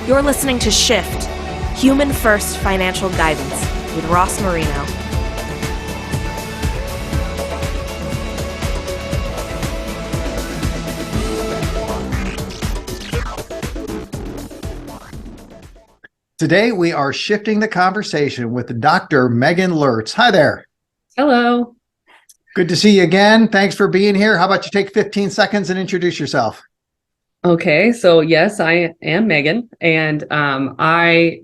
You're listening to Shift, Human First Financial Guidance with Ross Marino. Today, we are shifting the conversation with Dr. Meghaan Lurtz. Hi there. Hello. Good to see you again. Thanks for being here. How about you take 15 seconds and introduce yourself? Okay, so yes, I am Meghaan, and I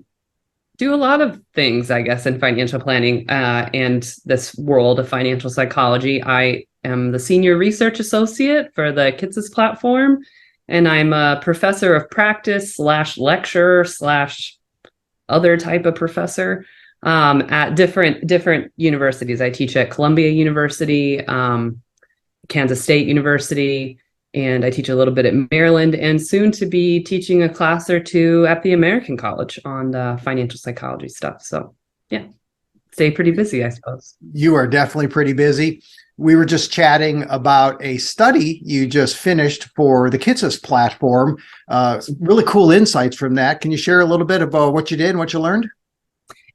do a lot of things, I guess, in financial planning and this world of financial psychology. I am the Senior Research Associate for the KITSIS platform, and I'm a professor of practice / lecturer / other type of professor at different universities. I teach at Columbia University, Kansas State University, and I teach a little bit at Maryland, and soon to be teaching a class or two at the American College on the financial psychology stuff. So yeah, stay pretty busy, I suppose. You are definitely pretty busy. We were just chatting about a study you just finished for the KITSIS platform. Really cool insights from that. Can you share a little bit about what you did and what you learned?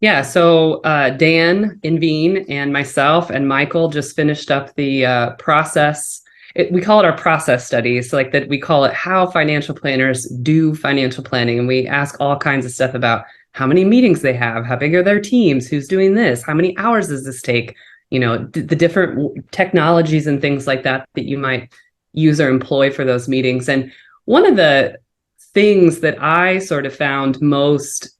Yeah, so Dan Inveen and myself and Michael just finished up the process. We call it our process studies, so like that we call it how financial planners do financial planning. And we ask all kinds of stuff about how many meetings they have, how big are their teams, who's doing this, how many hours does this take, you know, the different technologies and things like that you might use or employ for those meetings. And one of the things that I sort of found most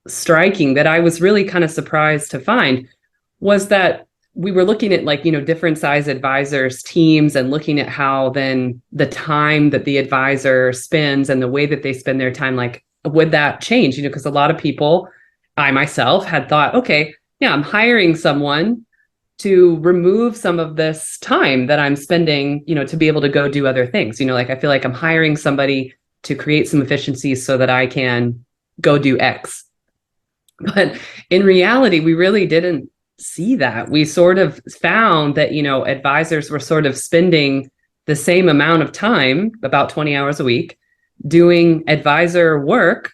striking, that I was really kind of surprised to find, was that we were looking at different size advisors teams and looking at how then the time that the advisor spends and the way that they spend their time, would that change? Because a lot of people, I myself had thought, okay, yeah, I'm hiring someone to remove some of this time that I'm spending, to be able to go do other things. I feel like I'm hiring somebody to create some efficiencies so that I can go do X. But in reality, we really didn't see that. We sort of found that, advisors were sort of spending the same amount of time, about 20 hours a week, doing advisor work,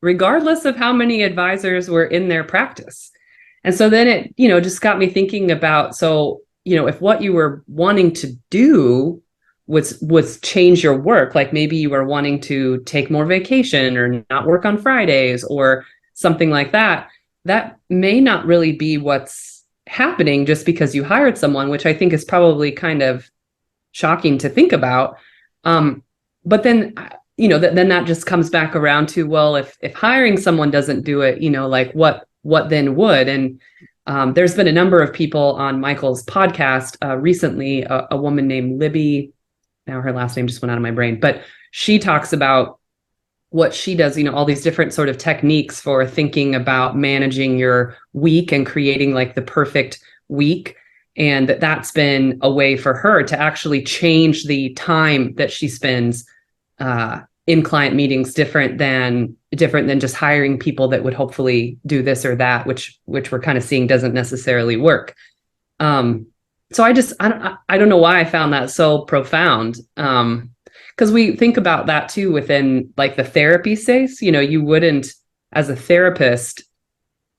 regardless of how many advisors were in their practice. And so then it, just got me thinking about, so, if what you were wanting to do was change your work, like maybe you were wanting to take more vacation or not work on Fridays or something like that, that may not really be what's happening just because you hired someone, which I think is probably kind of shocking to think about. But then, then that just comes back around to, well, if hiring someone doesn't do it, what then would? And there's been a number of people on Michael's podcast recently, a woman named Libby, now her last name just went out of my brain, but she talks about what she does, all these different sort of techniques for thinking about managing your week and creating the perfect week. And that's been a way for her to actually change the time that she spends in client meetings, different than just hiring people that would hopefully do this or that, which we're kind of seeing doesn't necessarily work. So I don't know why I found that so profound. Because we think about that too within the therapy space. You wouldn't, as a therapist,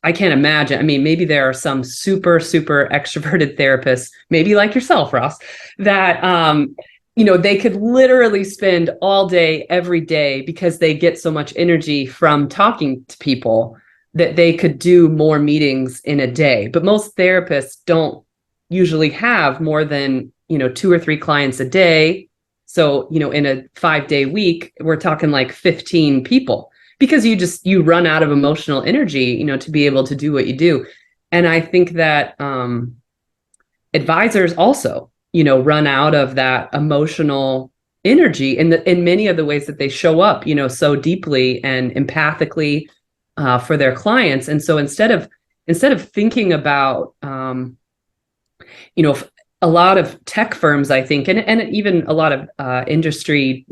I can't imagine. I mean, maybe there are some super, super extroverted therapists, maybe like yourself, Ross, that, they could literally spend all day, every day, because they get so much energy from talking to people that they could do more meetings in a day. But most therapists don't usually have more than, 2 or 3 clients a day. So, in a 5-day week, we're talking 15 people, because you run out of emotional energy, to be able to do what you do. And I think that advisors also, run out of that emotional energy in many of the ways that they show up, so deeply and empathically for their clients. And so instead of thinking about, a lot of tech firms, I think, and even a lot of industry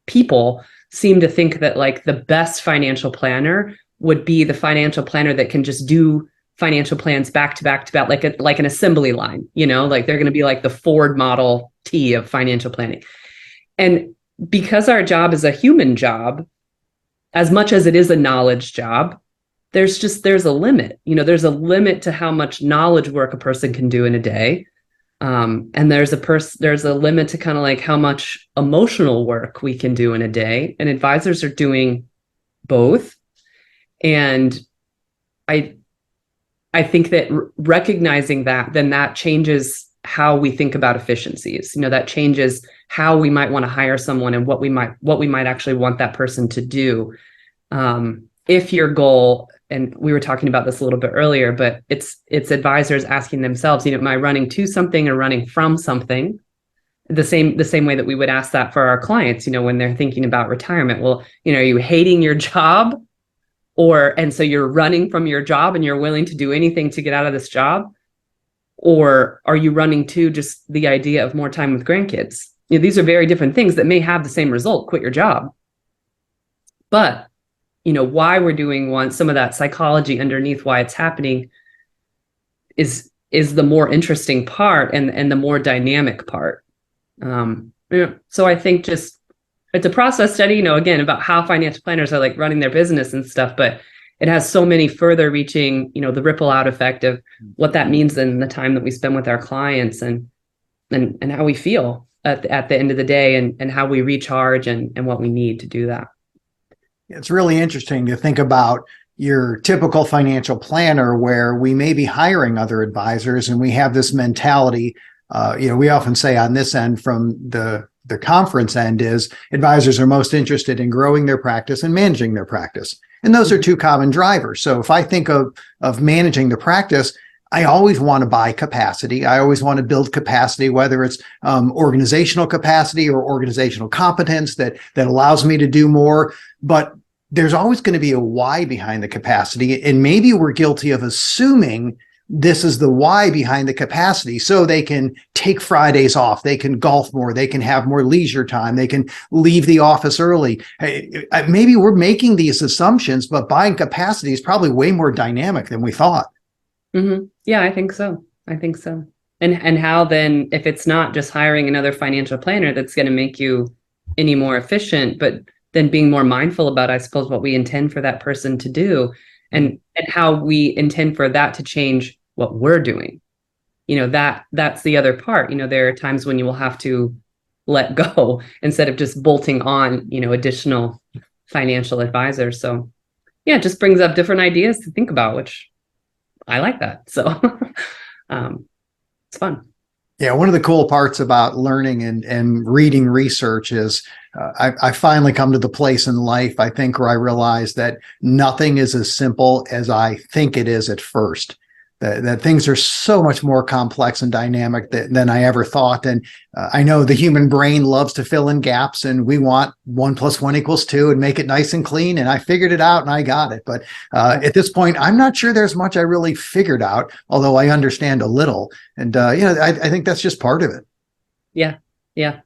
people seem to think that the best financial planner would be the financial planner that can just do financial plans back to back to back, like an assembly line, they're going to be like the Ford Model T of financial planning. And because our job is a human job, as much as it is a knowledge job, there's a limit. There's a limit to how much knowledge work a person can do in a day. And there's a limit to kind of like how much emotional work we can do in a day. And advisors are doing both. And I think that recognizing that, then that changes how we think about efficiencies. That changes how we might want to hire someone and what we might actually want that person to do. If your goal, and we were talking about this a little bit earlier, but it's advisors asking themselves, am I running to something or running from something? The same way that we would ask that for our clients, when they're thinking about retirement. Well, are you hating your job? And so you're running from your job and you're willing to do anything to get out of this job? Or are you running to just the idea of more time with grandkids? These are very different things that may have the same result, quit your job. But, why we're doing some of that psychology underneath why it's happening is the more interesting part and the more dynamic part. So I think just it's a process study, again, about how financial planners are like running their business and stuff, but it has so many further reaching, the ripple out effect of what that means in the time that we spend with our clients and how we feel at the end of the day and how we recharge and what we need to do that. It's really interesting to think about your typical financial planner where we may be hiring other advisors and we have this mentality. We often say on this end from the conference end is advisors are most interested in growing their practice and managing their practice. And those are two common drivers. So if I think of managing the practice, I always want to buy capacity. I always want to build capacity, whether it's organizational capacity or organizational competence that allows me to do more. But there's always going to be a why behind the capacity. And maybe we're guilty of assuming this is the why behind the capacity. So they can take Fridays off, they can golf more, they can have more leisure time, they can leave the office early. Maybe we're making these assumptions, but buying capacity is probably way more dynamic than we thought. Mm-hmm. Yeah, I think so. And how then, if it's not just hiring another financial planner that's going to make you any more efficient, but then being more mindful about, I suppose, what we intend for that person to do and how we intend for that to change what we're doing. That's the other part. There are times when you will have to let go instead of just bolting on, additional financial advisors. So yeah, it just brings up different ideas to think about, which I like that. So it's fun. Yeah, one of the cool parts about learning and reading research is I finally come to the place in life, I think, where I realize that nothing is as simple as I think it is at first. That things are so much more complex and dynamic than I ever thought. And I know the human brain loves to fill in gaps and we want 1 + 1 = 2 and make it nice and clean. And I figured it out and I got it. But at this point, I'm not sure there's much I really figured out, although I understand a little. And, I think that's just part of it. Yeah. Yeah.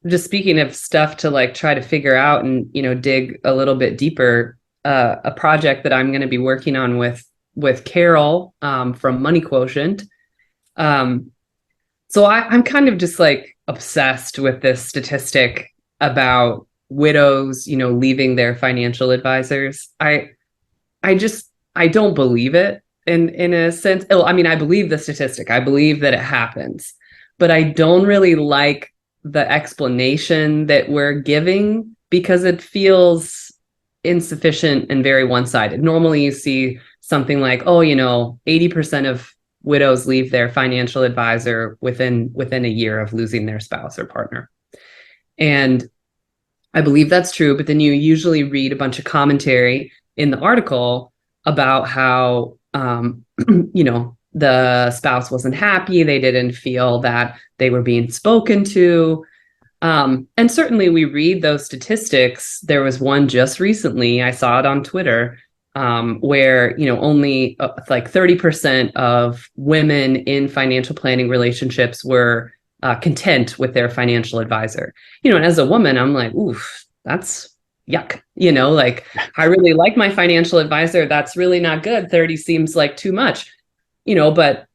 Just speaking of stuff to like try to figure out and, dig a little bit deeper, a project that I'm going to be working on with Carol from Money Quotient. So I'm kind of just like obsessed with this statistic about widows, leaving their financial advisors. I don't believe it in a sense. I mean, I believe the statistic. I believe that it happens, but I don't really like the explanation that we're giving because it feels insufficient and very one-sided. Normally you see something like, 80% of widows leave their financial advisor within a year of losing their spouse or partner. And I believe that's true, but then you usually read a bunch of commentary in the article about how, the spouse wasn't happy. They didn't feel that they were being spoken to. And certainly we read those statistics. There was one just recently, I saw it on Twitter, where, only like 30% of women in financial planning relationships were content with their financial advisor. And as a woman, I'm like, oof, that's yuck. I really like my financial advisor. That's really not good. 30 seems like too much, but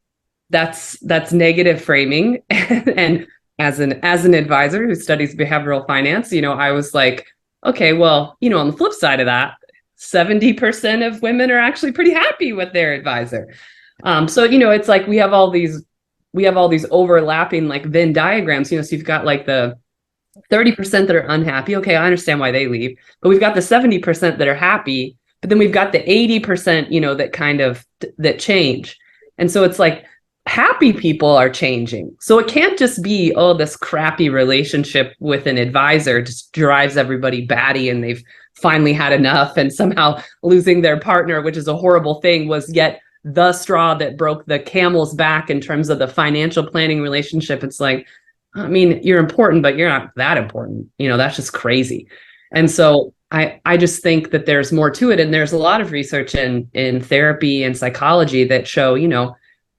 that's negative framing. And as an advisor who studies behavioral finance, I was like, okay, well, on the flip side of that, 70% of women are actually pretty happy with their advisor. So, it's like we have all these overlapping like Venn diagrams, so you've got like the 30% that are unhappy. Okay, I understand why they leave, but we've got the 70% that are happy, but then we've got the 80%, that kind of that change. And so it's like happy people are changing. So it can't just be, oh, this crappy relationship with an advisor just drives everybody batty and they've finally had enough, and somehow losing their partner, which is a horrible thing, was yet the straw that broke the camel's back in terms of the financial planning relationship. It's like, I mean, you're important, but you're not that important. That's just crazy. And so I just think that there's more to it. And there's a lot of research in therapy and psychology that show,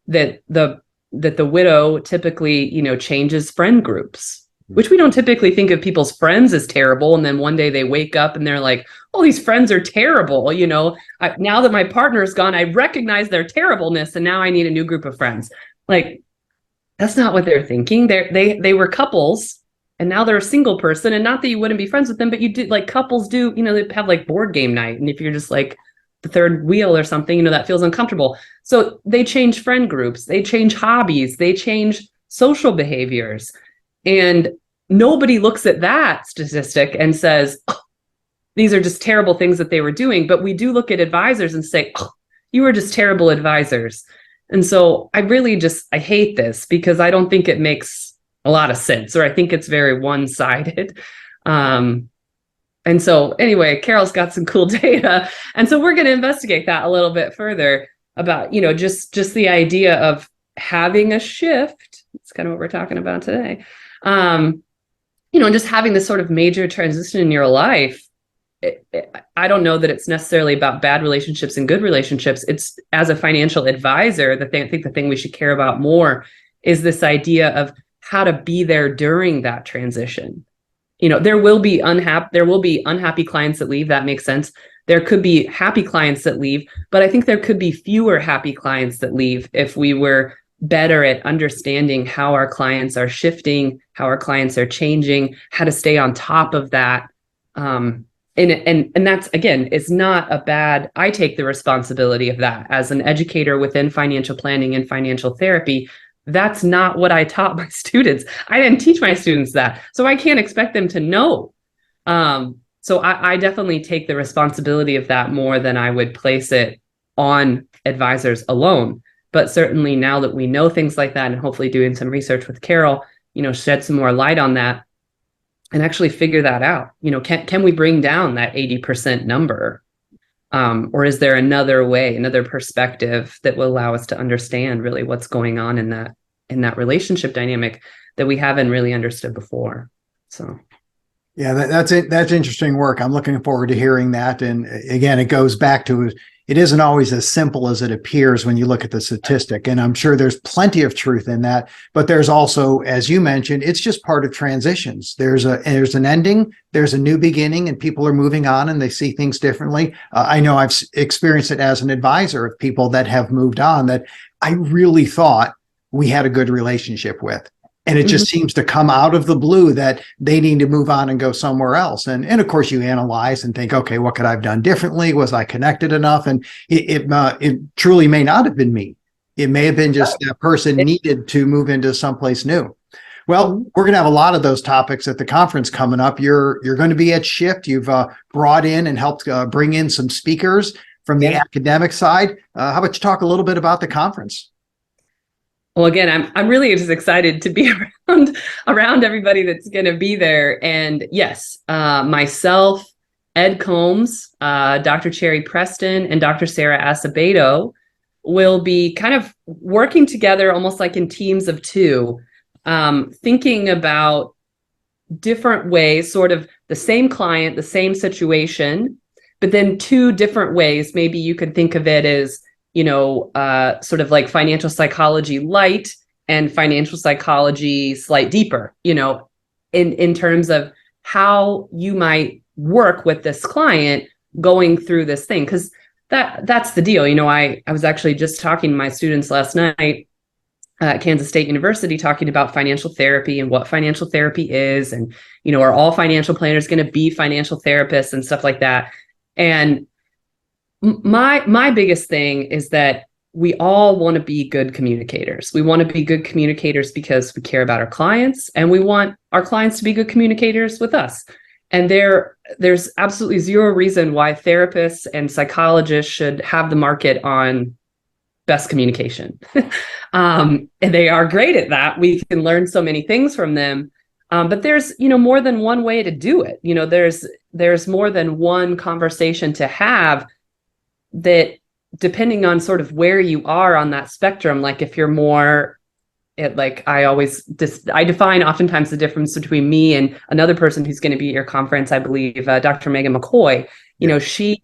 that the widow typically, changes friend groups, which we don't typically think of people's friends as terrible. And then one day they wake up and they're like, oh, these friends are terrible. Now that my partner is gone, I recognize their terribleness, and now I need a new group of friends. Like, that's not what they're thinking. They were couples, and now they're a single person. And not that you wouldn't be friends with them, but you do, like couples do, they have like board game night. And if you're just like the third wheel or something, that feels uncomfortable. So they change friend groups, they change hobbies, they change social behaviors. And nobody looks at that statistic and says, oh, these are just terrible things that they were doing. But we do look at advisors and say, oh, you were just terrible advisors. And so I hate this, because I don't think it makes a lot of sense, or I think it's very one-sided. And so anyway, Carol's got some cool data. And so we're going to investigate that a little bit further about, just the idea of having a shift. It's kind of what we're talking about today. And just having this sort of major transition in your life. I don't know that it's necessarily about bad relationships and good relationships. It's, as a financial advisor, I think the thing we should care about more is this idea of how to be there during that transition. There will be unhappy clients that leave. That makes sense. There could be happy clients that leave, but I think there could be fewer happy clients that leave if we were better at understanding how our clients are shifting, how our clients are changing, how to stay on top of that. And that's, again, it's not a bad, I take the responsibility of that as an educator within financial planning and financial therapy. That's not what I taught my students. I didn't teach my students that. So I can't expect them to know. So I definitely take the responsibility of that more than I would place it on advisors alone. But certainly now that we know things like that, and hopefully doing some research with Carol, shed some more light on that and actually figure that out. Can we bring down that 80% number? Or is there another way, another perspective that will allow us to understand really what's going on in that relationship dynamic that we haven't really understood before? So, yeah, that's it. That's interesting work. I'm looking forward to hearing that. And again, it goes back to, it isn't always as simple as it appears when you look at the statistic. And I'm sure there's plenty of truth in that, but there's also, as you mentioned, it's just part of transitions. There's an ending, there's a new beginning, and people are moving on and they see things differently. I know I've experienced it as an advisor of people that have moved on that I really thought we had a good relationship with. And it just seems to come out of the blue that they need to move on and go somewhere else. And of course, you analyze and think, okay, what could I have done differently? Was I connected enough? And it truly may not have been me. It may have been just that person needed to move into someplace new. Well, we're going to have a lot of those topics at the conference coming up. You're going to be at Shift. You've brought in and helped bring in some speakers from the academic side. How about you talk a little bit about the conference? Well, again, I'm really just excited to be around everybody that's going to be there. And yes, myself, Ed Combs, Dr. Cherry Preston, and Dr. Sarah Acevedo will be kind of working together almost like in teams of two, thinking about different ways, sort of the same client, the same situation, but then two different ways. Maybe you could think of it as sort of like financial psychology light and financial psychology slight deeper, in terms of how you might work with this client going through this thing. Because that's the deal. I was actually just talking to my students last night at Kansas State University talking about financial therapy and what financial therapy is, and are all financial planners going to be financial therapists and stuff like that. And my biggest thing is that we all want to be good communicators. We want to be good communicators because we care about our clients, and we want our clients to be good communicators with us. And there's absolutely zero reason why therapists and psychologists should have the market on best communication. And they are great at that. We can learn so many things from them. But there's, more than one way to do it. There's more than one conversation to have, that depending on sort of where you are on that spectrum, like if you're more I define oftentimes the difference between me and another person who's going to be at your conference, I believe, Dr. Meghaan McCoy. She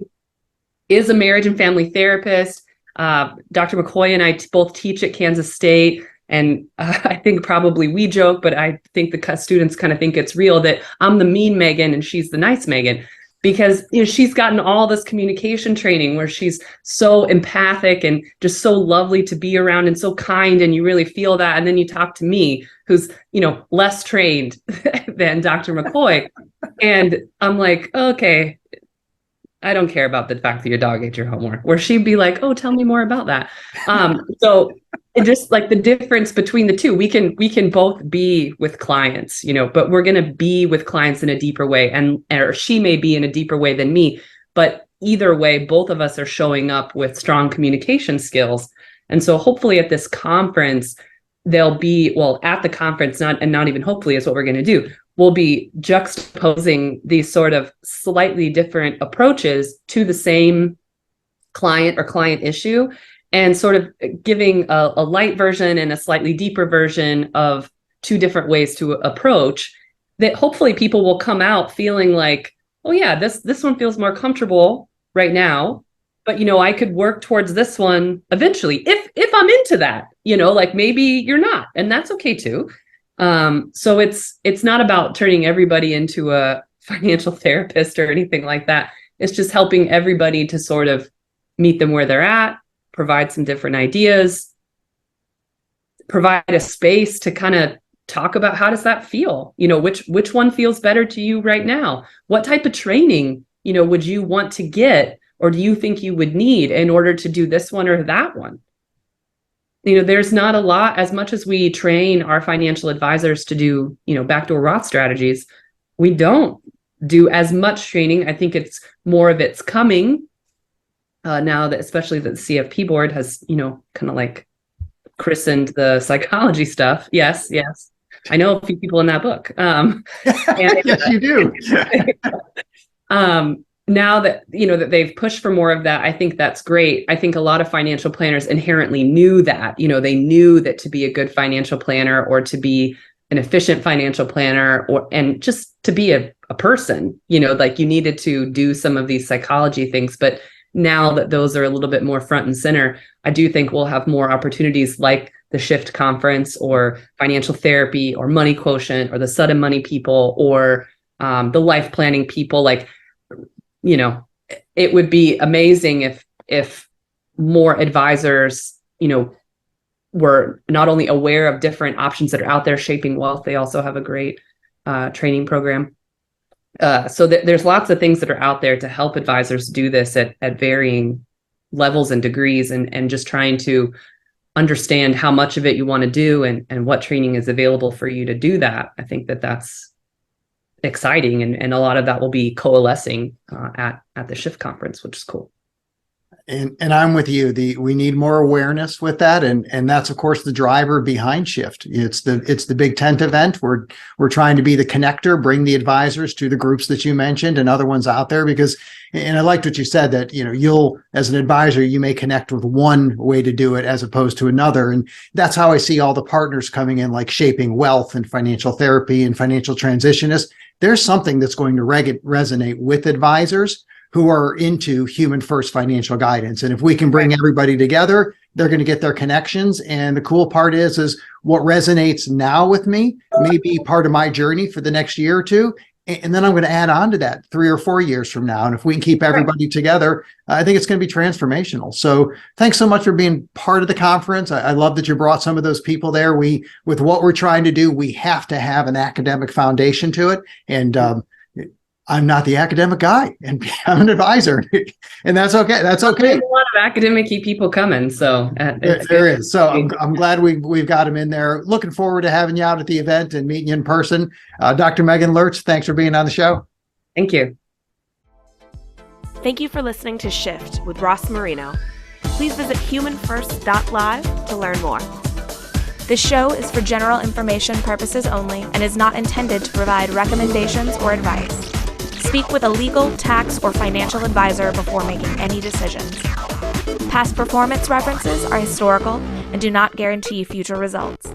is a marriage and family therapist. Dr. McCoy and I both teach at Kansas State. And I think probably we joke, but I think the students kind of think it's real that I'm the mean Meghan and she's the nice Meghan. Because she's gotten all this communication training where she's so empathic and just so lovely to be around and so kind, and you really feel that. And then you talk to me, who's less trained than Dr. McCoy, and I'm like, okay, I don't care about the fact that your dog ate your homework. Where she'd be like, oh, tell me more about that. So it just like the difference between the two, we can both be with clients, but we're going to be with clients in a deeper way, or she may be in a deeper way than me, but either way, both of us are showing up with strong communication skills. And so hopefully at this conference, at the conference, not even hopefully is what we're going to do. We'll be juxtaposing these sort of slightly different approaches to the same client or client issue, and sort of giving a light version and a slightly deeper version of two different ways to approach that hopefully people will come out feeling like, oh yeah, this one feels more comfortable right now, but I could work towards this one eventually if I'm into that, like maybe you're not, and that's okay too. So it's not about turning everybody into a financial therapist or anything like that. It's just helping everybody to sort of meet them where they're at, provide some different ideas, provide a space to kind of talk about how does that feel? Which one feels better to you right now? What type of training, would you want to get, or do you think you would need in order to do this one or that one? There's not a lot, as much as we train our financial advisors to do, backdoor Roth strategies, we don't do as much training. I think it's more of it's coming now that, especially that the CFP board has, kind of like christened the psychology stuff. Yes. I know a few people in that book. Yes, you do. Now that, that they've pushed for more of that, I think that's great. I think a lot of financial planners inherently knew that, they knew that to be a good financial planner, or to be an efficient financial planner, and just to be a person, like you needed to do some of these psychology things. But now that those are a little bit more front and center, I do think we'll have more opportunities like the Shift Conference, or financial therapy, or money quotient, or the sudden money people, or the life planning people. Like, it would be amazing if more advisors, were not only aware of different options that are out there shaping wealth, they also have a great training program. So there's lots of things that are out there to help advisors do this at varying levels and degrees, and just trying to understand how much of it you want to do, and what training is available for you to do that. I think that's exciting, and a lot of that will be coalescing at the Shift Conference, which is cool. And I'm with you. We need more awareness with that, and that's of course the driver behind Shift. It's the big tent event. We're trying to be the connector, bring the advisors to the groups that you mentioned and other ones out there, because, and I liked what you said, that you'll, as an advisor, you may connect with one way to do it as opposed to another, and that's how I see all the partners coming in, like Shaping Wealth and Financial Therapy and Financial Transitionists. There's something that's going to resonate with advisors who are into human first financial guidance. And if we can bring everybody together, they're going to get their connections. And the cool part is what resonates now with me may be part of my journey for the next year or two. And then I'm going to add on to that 3 or 4 years from now. And if we can keep everybody together, I think it's going to be transformational. So thanks so much for being part of the conference. I love that you brought some of those people there. With what we're trying to do, we have to have an academic foundation to it. And I'm not the academic guy, and I'm an advisor, and that's okay. That's okay. There's a lot of academic-y people coming, so there is. So I'm glad we've got them in there. Looking forward to having you out at the event and meeting you in person. Dr. Meghaan Lurtz, thanks for being on the show. Thank you. Thank you for listening to Shift with Ross Marino. Please visit humanfirst.live to learn more. This show is for general information purposes only and is not intended to provide recommendations or advice. Speak with a legal, tax, or financial advisor before making any decisions. Past performance references are historical and do not guarantee future results.